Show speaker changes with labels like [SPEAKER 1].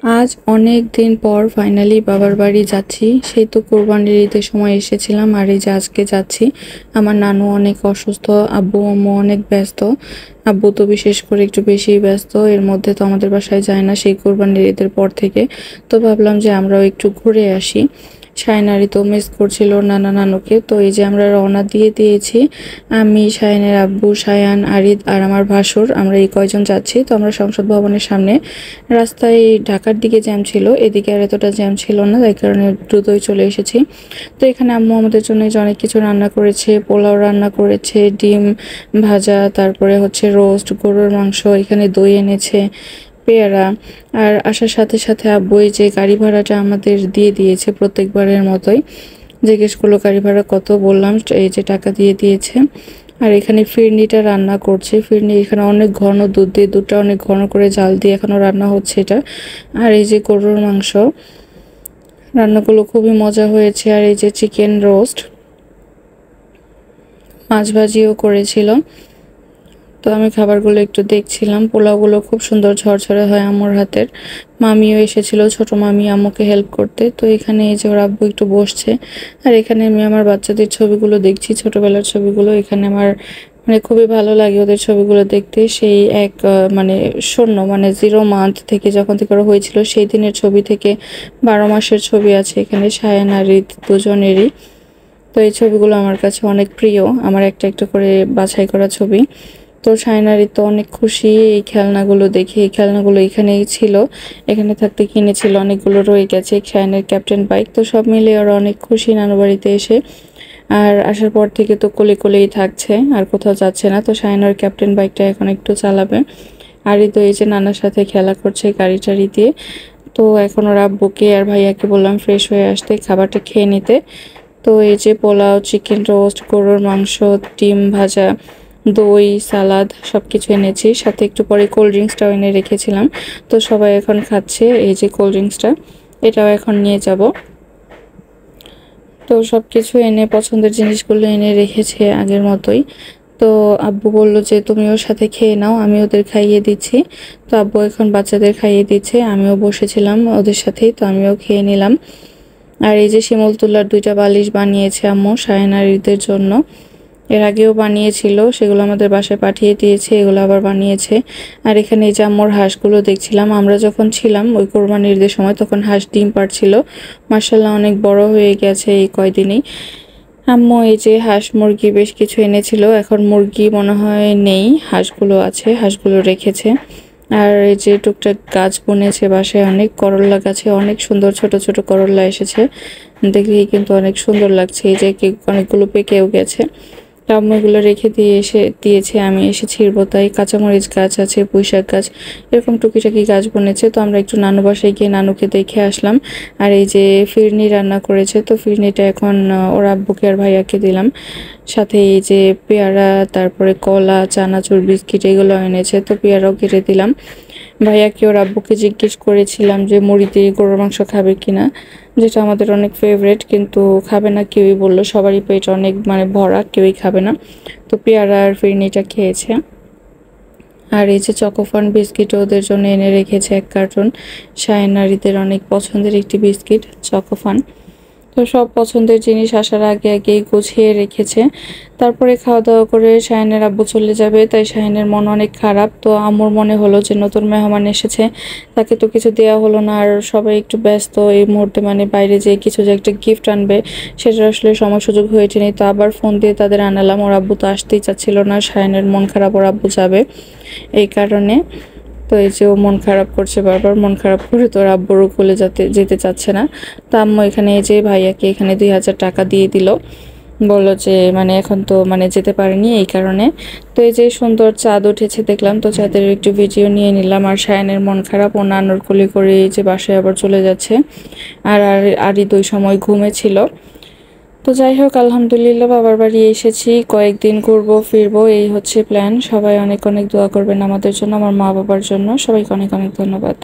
[SPEAKER 1] আজ অনেক দিন পর ফাইনালি বাবার বাড়ি যাচ্ছি। সেই তো কোরবানির ঈদের সময় এসেছিলাম, আর এই যে আজকে যাচ্ছি। আমার নানু অনেক অসুস্থ, আব্বু আম্মু অনেক ব্যস্ত। আব্বু তো বিশেষ করে একটু বেশিই ব্যস্ত, এর মধ্যে তো আমাদের বাসায় যায় না সেই কোরবানির ঈদের পর থেকে। তো ভাবলাম যে আমরাও একটু ঘুরে আসি। শায়নারি তো মিস করছিল নানা নানুকে, তো এই যে আমরা রওনা দিয়ে দিয়েছি। আমি, শায়নের আব্বু, শায়ান, আরিদ আর আমার ভাসুর, আমরা এই কয়জন যাচ্ছি। তো আমরা সংসদ ভবনের সামনে, রাস্তায় ঢাকার দিকে জ্যাম ছিল, এদিকে আর এতটা জ্যাম ছিল না, তাই কারণে দ্রুতই চলে এসেছি। তো এখানে আম্মু আমাদের জন্য যে অনেক কিছু রান্না করেছে, পোলাও রান্না করেছে, ডিম ভাজা, তারপরে হচ্ছে রোস্ট, গরুর মাংস, এখানে দই এনেছে, পেয়ারা। আর আসার সাথে সাথে আব্বু এই যে গাড়ি ভাড়াটা আমাদের দিয়ে দিয়েছে প্রত্যেকবারের মতোই। জিজ্ঞেস করলো গাড়ি ভাড়া কত, বললাম এই যে টাকা দিয়ে দিয়েছে। আর এখানে ফিরনিটা রান্না করছে, ফিরনি এখানে অনেক ঘন দুধ দিয়ে, দুধটা অনেক ঘন করে জাল দিয়ে এখনো রান্না হচ্ছে এটা। আর এই যে গরুর মাংস, রান্নাগুলো খুবই মজা হয়েছে। আর এই যে চিকেন রোস্ট, মাছ ভাজিও করেছিল। তো আমি খাবারগুলো একটু দেখছিলাম, পোলাওগুলো খুব সুন্দর ঝরঝরে হয় আম্মুর হাতের। মামিও এসেছিল, ছোট মামি আম্মুকে হেল্প করতে। তো এখানে এই যে ওর আব্বু একটু বসছে, আর এখানে আমি আমার বাচ্চাদের ছবিগুলো দেখছি, ছোটবেলার ছবিগুলো। এখানে আমার মানে খুবই ভালো লাগে ওদের ছবিগুলো দেখতে। সেই এক মানে শূন্য মানে 0 মান্থ থেকে, যখন থেকে ওরা হয়েছিল সেই দিনের ছবি থেকে 12 মাসের ছবি আছে এখানে, শায়ান আর রিত দুজনেরই। তো এই ছবিগুলো আমার কাছে অনেক প্রিয়, আমার একটা একটা করে বাছাই করা ছবি। তো শায়নারি তো অনেক খুশি এই খেলনাগুলো দেখে। এই খেলনাগুলো এখানেই ছিল, এখানে থাকতে কিনেছিল, অনেকগুলো রয়ে গেছে। শায়নের ক্যাপ্টেন বাইক, তো সব মিলে ওরা অনেক খুশি নানু বাড়িতে এসে। আর আসার পর থেকে তো কোলে কোলেই থাকছে, আর কোথাও যাচ্ছে না। তো শায়নার ক্যাপ্টেন বাইকটা এখন একটু চালাবে। আর এই তো এই যে নানার সাথে খেলা করছে গাড়ি টাড়ি দিয়ে। তো এখন ওরা আব্বুকে আর ভাইয়াকে বললাম ফ্রেশ হয়ে আসতে, খাবারটা খেয়ে নিতে। তো এই যে পোলাও, চিকেন রোস্ট, গরুর মাংস, ডিম ভাজা, দই, সালাদ সবকিছু এনেছি, সাথে একটু পরে কোল্ড ড্রিঙ্কসটাও এনে রেখেছিলাম। তো সবাই এখন খাচ্ছে এই যে কোল্ড ড্রিঙ্কসটা, এটাও এখন নিয়ে যাব। তো সবকিছু এনে পছন্দের জিনিসগুলো এনে রেখেছে আগের মতোই। তো আব্বু বলল যে তুমি ওর সাথে খেয়ে নাও, আমি ওদের খাইয়ে দিচ্ছি। তো আব্বু এখন বাচ্চাদের খাইয়ে দিচ্ছে, আমিও বসেছিলাম ওদের সাথেই, তো আমিও খেয়ে নিলাম। আর এই যে শিমুল তুলার 2টা বালিশ বানিয়েছে আম্মু শায়ন আর ঈদের জন্য। এর আগেও বানিয়েছিল, সেগুলো আমাদের বাসায় পাঠিয়ে দিয়েছে, এগুলো আবার বানিয়েছে। আর এখানে এই যে আম্মুর হাঁসগুলো দেখছিলাম, আমরা যখন ছিলাম ওই কোরবানির ঈদের সময়, তখন হাঁস ডিম পাড়ছিল। মাশাআল্লাহ অনেক বড় হয়ে গেছে এই কয়দিনেই। আম্মু এই যে হাঁস মুরগি বেশ কিছু এনেছিল, এখন মুরগি মনে হয় নেই, হাঁসগুলো আছে, হাঁসগুলো রেখেছে। আর এই যে টুকটাক গাছ বুনেছে বাসায়, অনেক করল্লা গাছে অনেক সুন্দর ছোট ছোট করল্লা এসেছে, দেখলেই কিন্তু অনেক সুন্দর লাগছে। এই যে অনেকগুলো পেকেও গেছে। আম্মু এগুলো রেখে দিয়েছে, আমি এসে ছিঁড়বো তাই। কাঁচামরিচ গাছ আছে, পুঁইশাক গাছ, এরকম টুকিটাকি গাছ বনেছে। তো আমরা একটু নানু বাসায় গিয়ে নানুকে দেখে আসলাম। আর এই যে ফিরনি রান্না করেছে, তো ফিরনিটা এখন ওর আব্বুকে আর ভাইয়াকে দিলাম। সাথে এই যে পেয়ারা, তারপরে কলা, চানাচুর, বিস্কিট এগুলো এনেছে, তো পেয়ারাও কেটে দিলাম। ভাইয়াকে ওর আব্বুকে জিজ্ঞেস করেছিলাম যে মুড়ি দিয়ে গরুর মাংস খাবে কিনা, যেটা আমাদের অনেক ফেভারেট, কিন্তু খাবে না কেউই, বললো সবারই পেট অনেক মানে ভরা, কেউই খাবে না। তো পেয়ারা আর ফিরনিটা খেয়েছে। আর এই যে চকোফান বিস্কিট ওদের জন্য এনে রেখেছে 1 কার্টন, শায়নারিদের অনেক পছন্দের একটি বিস্কিট চকোফান। তো সব পছন্দের জিনিস আসার আগে আগেই গুছিয়ে রেখেছে। তারপরে খাওয়া দাওয়া করে শাহিনের আব্বু চলে যাবে, তাই শাহিনের মন অনেক খারাপ। তো আম্মুর মনে হলো যে নতুন মেহমান এসেছে, তাকে তো কিছু দেওয়া হলো না, আর সবাই একটু ব্যস্ত এই মুহূর্তে, মানে বাইরে যেয়ে কিছু যে একটা গিফট আনবে সেটা আসলে সময় সুযোগ হয়ে ওঠেনি। তো আবার ফোন দিয়ে তাদের আনালাম, ওর আব্বু তো আসতেই চাচ্ছিল না, শাহিনের মন খারাপ, ওর আব্বু যাবে এই কারণে। তো এই যে ও মন খারাপ করছে, বারবার মন খারাপ করে, তো ওর আব্বুরও কোলে যেতে চাচ্ছে না। তো আম্মু এখানে এই যে ভাইয়াকে এখানে 2000 টাকা দিয়ে দিল, বললো যে মানে এখন তো মানে যেতে পারেনি এই কারণে। তো এই যে সুন্দর চাঁদ উঠেছে দেখলাম, তো চাঁদের একটু ভিডিও নিয়ে নিলাম। আর শায়নের মন খারাপ, ও নানুর কোলে করে এই যে বাসায় আবার চলে যাচ্ছে। আর আরই 2 সময় ঘুমেছিল। তো যাই হোক, আলহামদুলিল্লাহ বাবার বাড়ি এসেছি, কয়েকদিন ঘুরবো ফিরবো, এই হচ্ছে প্ল্যান। সবাই অনেক অনেক দোয়া করবেন আমাদের জন্য, আমার মা বাবার জন্য। সবাইকে অনেক অনেক ধন্যবাদ।